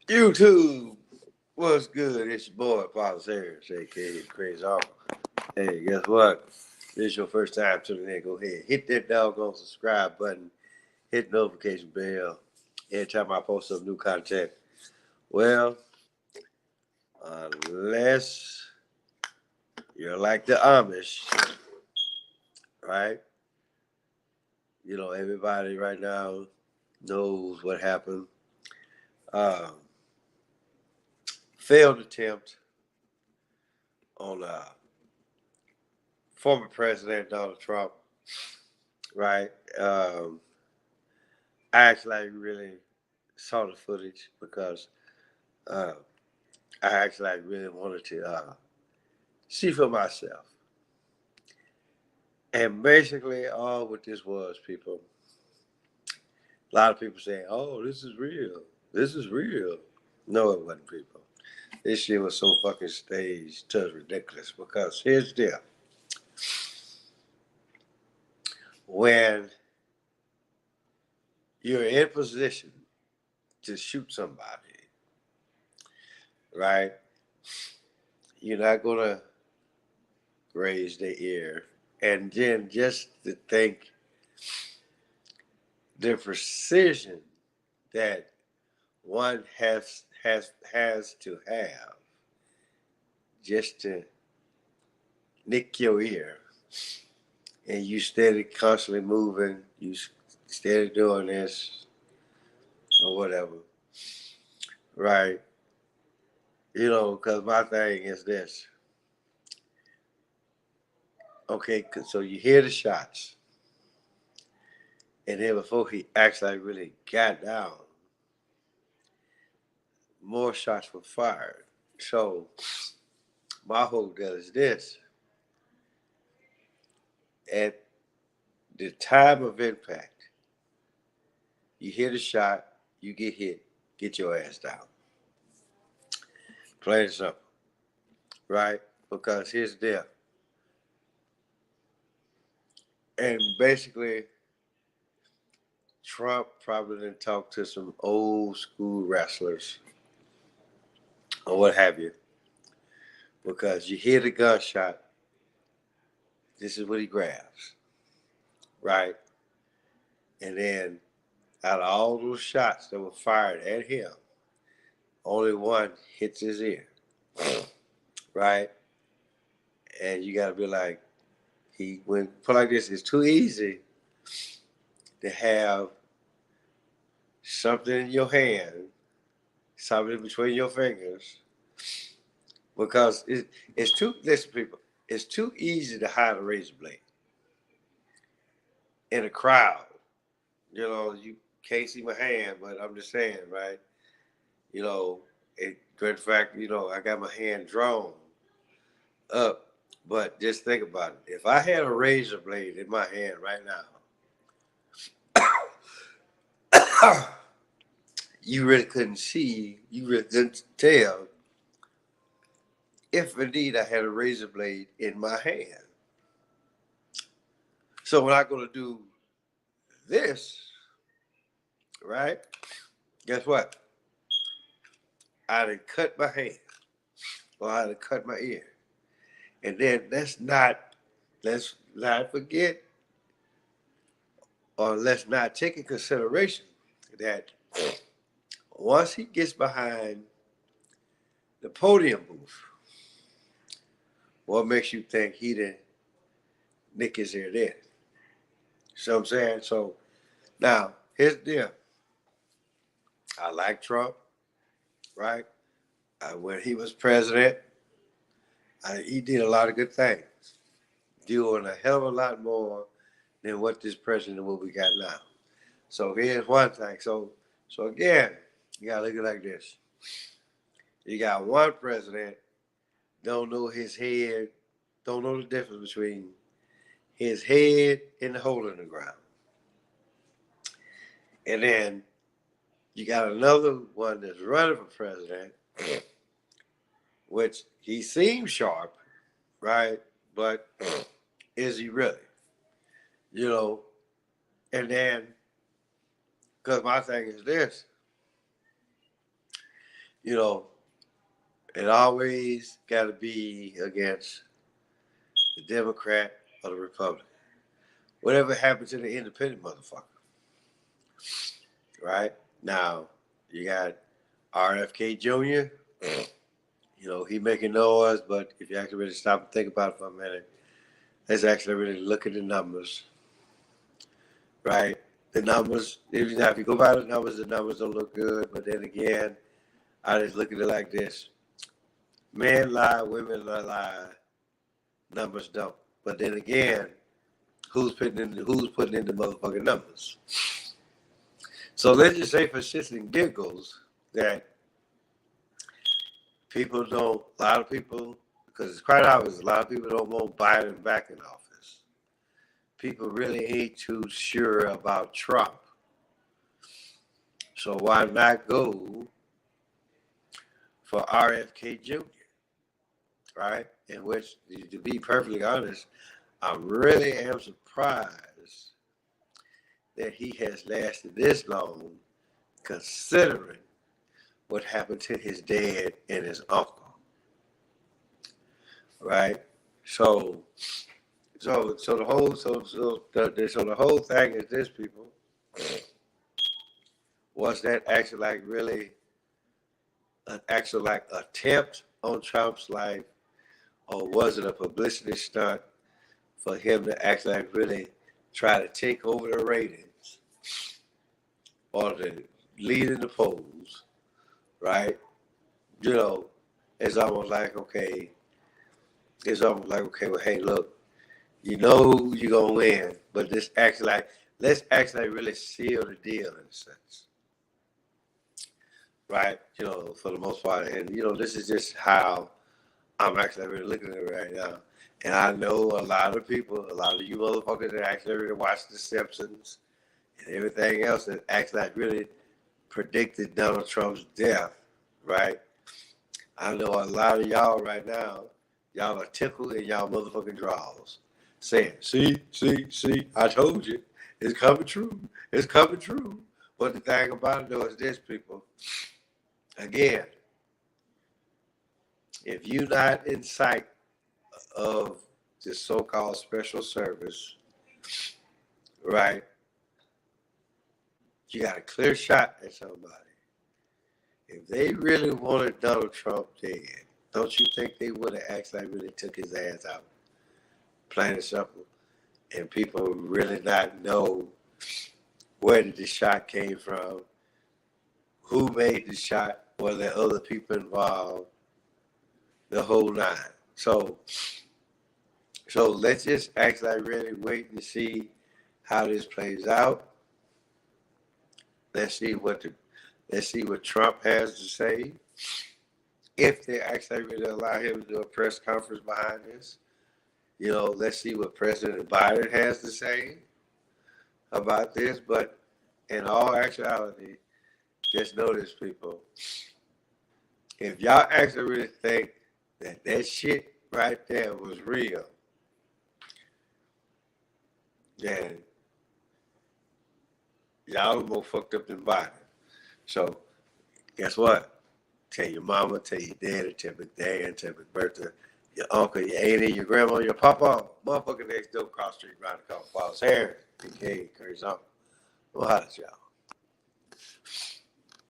YouTube, what's good? It's your boy, Paul Harris, aka Crazy Uncle. Hey, guess what? This is your first time tuning in. Go ahead, hit that doggone subscribe button, hit the notification bell every time I post some new content. Well, unless you're like the Amish, right? Everybody right now knows what happened. Um, Failed attempt on former President Donald Trump, right? I actually really saw the footage because uh, I actually really wanted to see for myself. And basically, all what this was, people, a lot of people saying, oh, this is real. This is real. No, it wasn't, people. This shit was so fucking staged, it was ridiculous. Because here's the deal. When you're in position to shoot somebody, right, you're not going to raise their ear. And then just to think the precision that one has to have just to nick your ear, and you steady constantly moving, you steady doing this or whatever, right? Because my thing is this. Okay, so you hear the shots, and then before he actually really got down, more shots were fired. So my whole deal is this: at the time of impact, you hear the shot, you get hit, get your ass down. Plain and simple, right? Because here's the deal. And basically, Trump probably didn't talk to some old school wrestlers or what have you, because you hear the gunshot, this is what he grabs, right? And then out of all those shots that were fired at him, only one hits his ear, right? And you got to be like, when put like this, it's too easy to have something in your hand, something between your fingers, because it's too. Listen, people, it's too easy to hide a razor blade in a crowd. You can't see my hand, but I'm just saying, right? You know, in fact, I got my hand drawn up. But just think about it. If I had a razor blade in my hand right now, you really couldn't see, you really couldn't tell if indeed I had a razor blade in my hand. So when I go to do this, right? Guess what? I'd have cut my hand or I'd have cut my ear. And then let's not forget or let's not take in consideration that once he gets behind the podium booth, what makes you think he didn't nick his ear then? See what I'm saying? So now here's the deal. I like Trump, right? When he was president, he did a lot of good things, doing a hell of a lot more than what this president what we got now. So here's one thing. So again, you gotta look at it like this. You got one president don't know his head, don't know the difference between his head and the hole in the ground. And then you got another one that's running for president, which he seems sharp, right? But is he really? You know, and then because my thing is this: you know, it always got to be against the Democrat or the Republican. Whatever happened to the independent motherfucker, right? Now, you got RFK Jr., you know, he making noise, but if you actually really stop and think about it for a minute, let's actually really look at the numbers, right? The numbers, if you go by the numbers don't look good, but then again, I just look at it like this. Men lie, women lie, numbers don't. But then again, who's putting in the motherfucking numbers? So let's just say for shits and giggles that people don't, a lot of people, because it's quite obvious, a lot of people don't want Biden back in office. People really ain't too sure about Trump. So why not go for RFK Jr., right? In which, to be perfectly honest, I really am surprised that he has lasted this long, considering what happened to his dad and his uncle, right? So the whole thing is this, people. Was that actually like really an actual like attempt on Trump's life, or was it a publicity stunt for him to actually like really try to take over the ratings or to lead in the polls, right? You know, it's almost like, okay, well, hey, look, you know you're going to win, but let's actually really seal the deal in a sense, right? You know, for the most part. And, you know, this is just how I'm actually really looking at it right now. And I know a lot of people, a lot of you motherfuckers that actually really watch The Simpsons and everything else that actually like really predicted Donald Trump's death, right? I know a lot of y'all right now, y'all are tickled in y'all motherfucking drawers, saying, see, I told you, it's coming true, it's coming true. But the thing about it though is this, people, again, if you're not in sight of the so-called special service, right, you got a clear shot at somebody. If they really wanted Donald Trump dead, don't you think they would have actually really took his ass out? Plain and simple. And people really not know where did the shot came from, who made the shot, were there other people involved, the whole nine. So let's just actually really wait and see how this plays out. Let's see what Trump has to say. If they actually really allow him to do a press conference behind this, you know, let's see what President Biden has to say about this. But in all actuality, just notice, people, if y'all actually really think that shit right there was real, then y'all are more fucked up than Biden. So guess what? Tell your mama, tell your daddy, tell your dad, tell your Bertha, your uncle, your auntie, your grandma, your papa, motherfucker next door, cross street, round the corner, Falls Harris, BK, Curry Zone. Well, how does y'all?